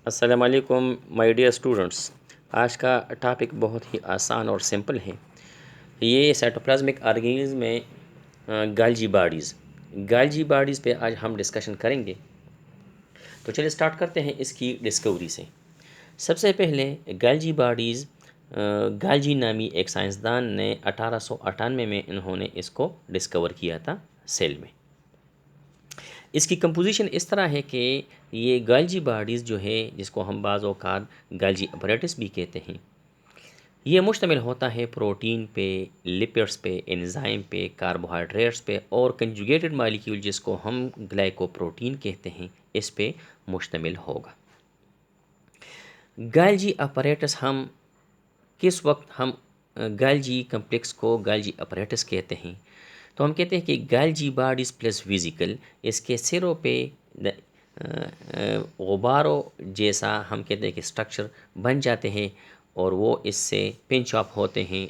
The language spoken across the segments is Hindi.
अस्सलाम वालेकुम माय डियर स्टूडेंट्स। आज का टॉपिक बहुत ही आसान और सिंपल है। ये साइटोप्लाज्मिक ऑर्गेनिज्म में गाल्जी बॉडीज़ पे आज हम डिस्कशन करेंगे। तो चलिए स्टार्ट करते हैं इसकी डिस्कवरी से। सबसे पहले गाल्जी नामी एक साइंसदान ने 1898 में इन्होंने इसको डिस्कवर किया था सेल में। इसकी कंपोजिशन इस तरह है कि ये गाल्जी बॉडीज़ जो है, जिसको हम बाज़ औक़ात गाल्जी अपरेटस भी कहते हैं, ये मुश्तमिल होता है प्रोटीन पे, लिपिड्स पे, एंजाइम पे, कार्बोहाइड्रेट्स पे और कंजुगेटेड मॉलिक्यूल जिसको हम ग्लाइकोप्रोटीन कहते हैं, इस पे मुश्तमिल होगा। गाल्जी अपरेटस हम किस वक्त हम गाल्जी कम्प्लेक्स को गाल्जी अपरेटस कहते हैं, तो हम कहते हैं कि गाल्जी बॉडीज़ प्लस वेसिकल, इसके सिरों पे गुब्बारों जैसा हम कहते हैं कि स्ट्रक्चर बन जाते हैं और वो इससे पिंच ऑफ होते हैं,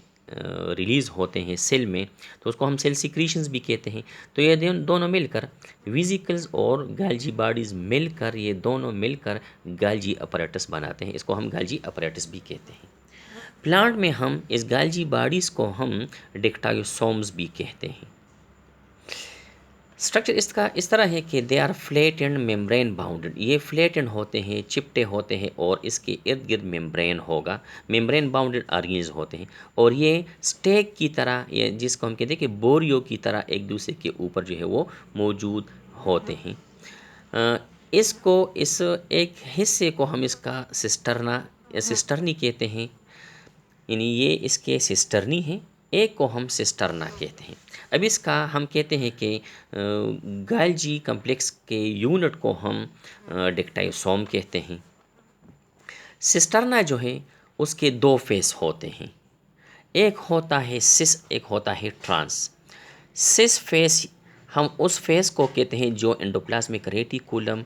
रिलीज़ होते हैं सेल में, तो उसको हम सेल सिक्रीशंस भी कहते हैं। तो ये दोनों मिलकर वेसिकल्स और गाल्जी बॉडीज़ मिलकर, ये दोनों मिलकर गाल्जी अपरेटस बनाते हैं। इसको हम गाल्जी अपरेटस भी कहते हैं। प्लांट में हम इस गाल्जी बॉडीज़ को हम डिक्टायोसोम्स भी कहते हैं। स्ट्रक्चर इसका इस तरह है कि they are flattened membrane bounded. ये फ्लैट एंड होते हैं, चिपटे होते हैं और इसके इर्द गिर्द मेम्ब्रेन होगा। मेम्ब्रेन बाउंडेड ऑर्गेन्स होते हैं और ये स्टेक की तरह, ये जिसको हम कहते हैं कि बोरियो की तरह एक दूसरे के ऊपर जो है वो मौजूद होते हैं। इसको इस एक हिस्से को हम इसका सिस्टर्नी कहते हैं, यानी ये इसके सिस्टर्नी हैं। एक को हम सिस्टर्ना कहते हैं। अब इसका हम कहते हैं कि गाल्जी कम्प्लेक्स के यूनिट को हम डिक्टायोसोम कहते हैं। सिस्टर्ना जो है उसके दो फेस होते हैं, एक होता है सिस, एक होता है ट्रांस। सिस फेस हम उस फेस को कहते हैं जो एंडोप्लाज्मिक रेटिकुलम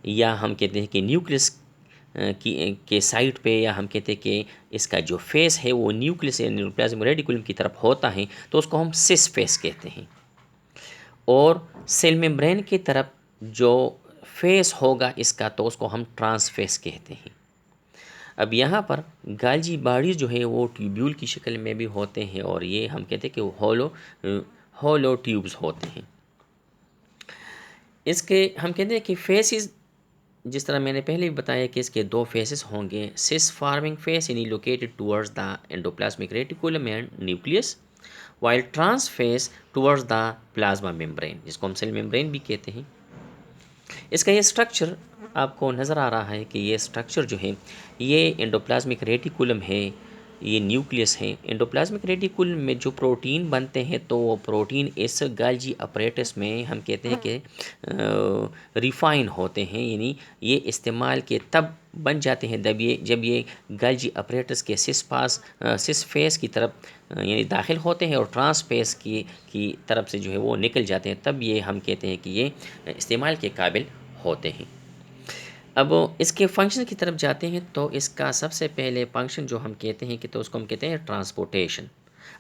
या हम कहते हैं कि न्यूक्लियस के साइड पे, या हम कहते हैं कि इसका जो फेस है वो न्यूक्लियस या एंडोप्लाज्मिक रेटिकुलम की तरफ होता है, तो उसको हम सिस फेस कहते हैं। और सेल मेम्ब्रेन की तरफ जो फेस होगा इसका, तो उसको हम ट्रांस फेस कहते हैं। अब यहाँ पर गाल्जी बॉडीज़ जो है वो ट्यूब्यूल की शक्ल में भी होते हैं और ये हम कहते हैं कि होलो ट्यूब्स होते हैं। इसके हम कहते हैं कि फेसेस, जिस तरह मैंने पहले भी बताया कि इसके दो फेसेस होंगे। सिस फार्मिंग फेस यानी located towards the endoplasmic reticulum and nucleus, while trans face towards the plasma membrane, जिसको हम सेल मेम्ब्रेन भी कहते हैं। इसका ये स्ट्रक्चर आपको नज़र आ रहा है कि ये स्ट्रक्चर जो है ये एंडोप्लाज्मिक रेटिकुलम है, ये न्यूक्लियस है। एंडोप्लाज्मिक रेटिकुलम में जो प्रोटीन बनते हैं, तो वो प्रोटीन इस गाल्जी अपरेटस में हम कहते हैं कि रिफाइन होते हैं, यानी ये इस्तेमाल के तब बन जाते हैं जब ये गाल्जी अपरेटस के सिस फेस की तरफ यानी दाखिल होते हैं और ट्रांस फेस की तरफ से जो है वो निकल जाते हैं, तब ये हम कहते हैं कि ये इस्तेमाल के काबिल होते हैं। अब इसके फंक्शन की तरफ जाते हैं, तो इसका सबसे पहले फंक्शन जो हम कहते हैं कि, तो उसको हम कहते हैं ट्रांसपोर्टेशन।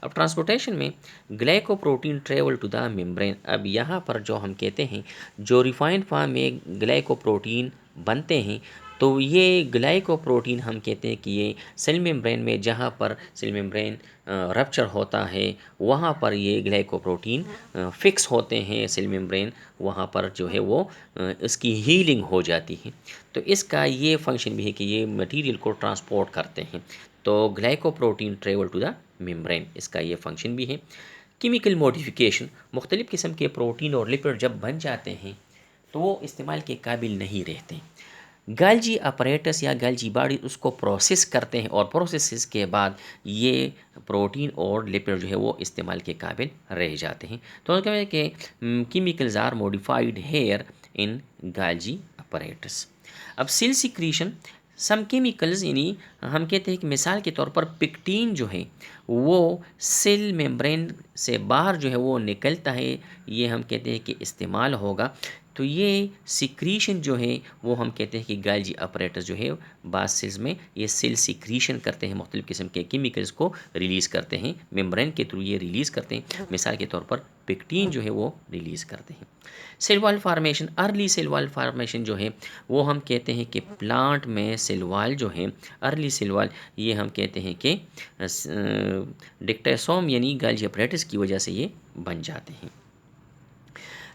अब ट्रांसपोर्टेशन में glycoprotein travel to the membrane. अब यहाँ पर जो हम कहते हैं, जो रिफाइंड फॉर्म में ग्लाइकोप्रोटीन बनते हैं, तो ये ग्लाइकोप्रोटीन हम कहते हैं कि ये सेल मेम्ब्रेन में, जहाँ पर सेल मेम्ब्रेन रप्चर होता है, वहाँ पर ये ग्लाइकोप्रोटीन फिक्स होते हैं सेल मेम्ब्रेन, वहाँ पर जो है वो इसकी हीलिंग हो जाती है। तो इसका ये फंक्शन भी है कि ये मटेरियल को ट्रांसपोर्ट करते हैं। तो glycoprotein travel to the membrane, इसका ये फंक्शन भी है। केमिकल मॉडिफिकेशन, मुख्तलिफ़ किस्म के प्रोटीन और लिपिड जब बन जाते हैं तो वो इस्तेमाल के काबिल नहीं रहते। गाल्जी अपरेटस या गाल्जी बॉडी उसको प्रोसेस करते हैं और प्रोसेस के बाद ये प्रोटीन और लिपिड जो है वो इस्तेमाल के काबिल रह जाते हैं। तो कहते हैं कि chemicals are modified here in Golgi apparatus. अब सेल सिक्रीशन, सम केमिकल्स, यानी हम कहते हैं कि मिसाल के तौर पर पिक्टीन जो है वो सेल मेम्ब्रेन से बाहर जो है वो निकलता है, ये हम कहते हैं कि इस्तेमाल होगा। तो ये सिक्रीशन जो है वो हम कहते हैं कि गाल्जी अपरेटस जो है बास सेल्स में ये सेल सिक्रीशन करते हैं, मुख्तलिफ़ किस्म के केमिकल्स को रिलीज़ करते हैं, मेम्ब्रेन के थ्रू ये रिलीज़ करते हैं। मिसाल के तौर पर पेक्टिन जो है वो रिलीज़ करते हैं। Cell wall formation, early cell wall formation जो है वो हम कहते हैं कि प्लांट में सेल वॉल जो है, अर्ली सेल वॉल, ये हम कहते हैं कि डिक्टेसोम यानी गाल्जी अपरेटस की वजह से ये बन जाते हैं।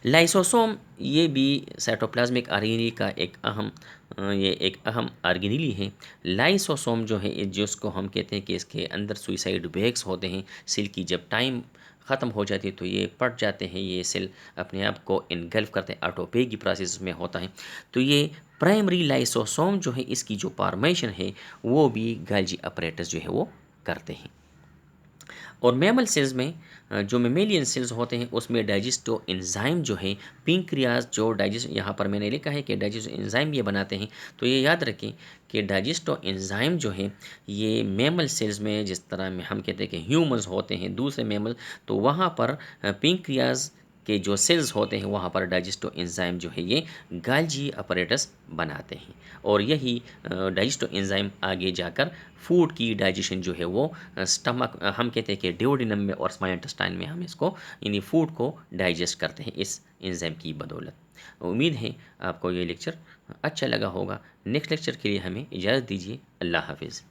लाइसोसोम ये भी साइटोप्लाज्मिक आरएनए का एक अहम ऑर्गेनेली है। लाइसोसोम जो है जिसको हम कहते हैं कि इसके अंदर सुइसाइड बैग्स होते हैं। सेल की जब टाइम ख़त्म हो जाती है तो ये पट जाते हैं, ये सेल अपने आप को इनगल्फ करते हैं, ऑटोपे की प्रोसेस में होता है। तो ये प्राइमरी लाइसोसोम जो है इसकी जो फॉर्मेशन है वो भी गाल्जी अपरेटस जो है वो करते हैं। और मैमल सेल्स में जो मेमेलियन सेल्स होते हैं उसमें डाइजेस्टो एंजाइम जो है, पिंक्रियाज जो डाइजेस्ट, यहाँ पर मैंने लिखा है कि डाइजेस्टो एंजाइम ये बनाते हैं। तो ये याद रखें कि डाइजेस्टो एंजाइम जो है ये मैमल सेल्स में, जिस तरह में हम कहते हैं कि ह्यूमंस होते हैं दूसरे मैमल, तो वहाँ पर पिंक्रियाज के जो सेल्स होते हैं वहाँ पर डाइजेस्टो एंजाइम जो है ये गाल्जी अपरेटस बनाते हैं। और यही डाइजेस्टो एंजाइम आगे जाकर फूड की डाइजेशन जो है वो स्टमक, हम कहते हैं कि ड्यूोडेनम में और स्मॉल इंटेस्टाइन में हम इसको यानी फूड को डाइजेस्ट करते हैं इस एंजाइम की बदौलत। उम्मीद है आपको ये लेक्चर अच्छा लगा होगा। नेक्स्ट लेक्चर के लिए हमें इजाज़त दीजिए। अल्लाह हाफिज़।